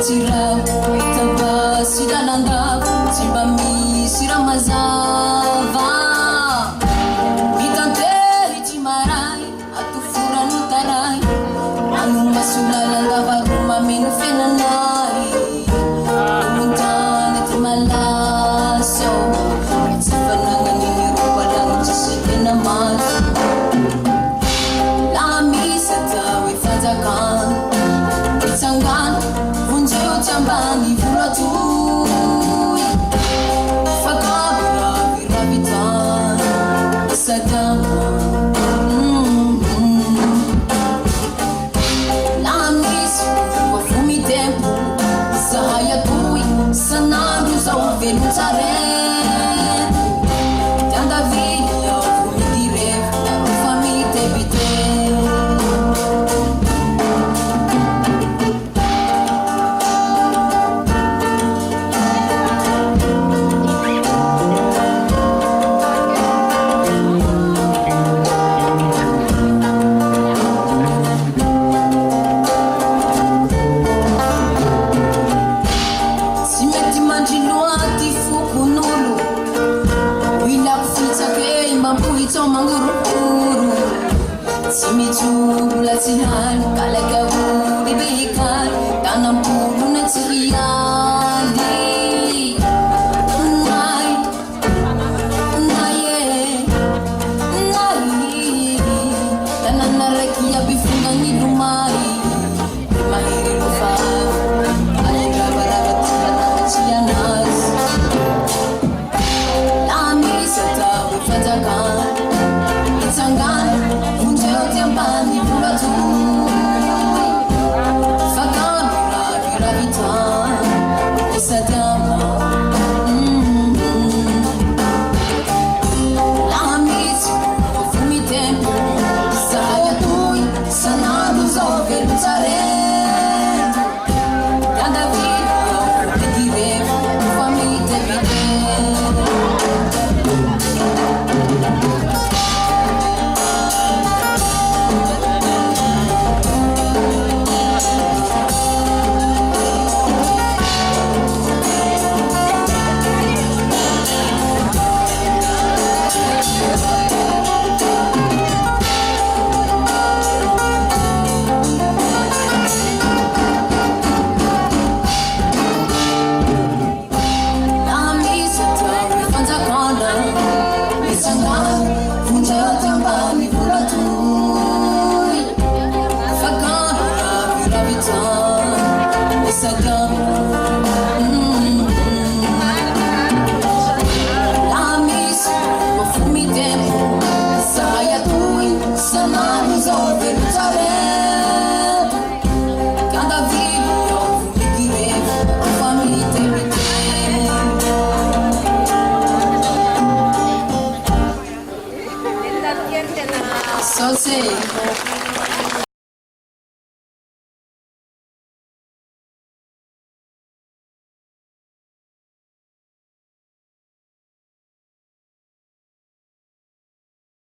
sira itaba sidananda simba misira mazava itanteri timarai atufura nutarai anu masulala lavaruma menu fenanai umuntane timalaso tsifananga ninirupa lang chisikena mas lamisata wifatakan itsangan vunjeo chambani vuratui fakabura viravitan sadam lamis wafumi tempo sahaya tui sanadu zao venuntare tanda video kumidire famite bite Latihan kalaga uri bikan tanam pulu na tsiriali nai tanan na rakia bifunga ni lumai mahiri lufa alaga barabat tanam chianas lami sata wifatakan itsangan unjeo tiambani So say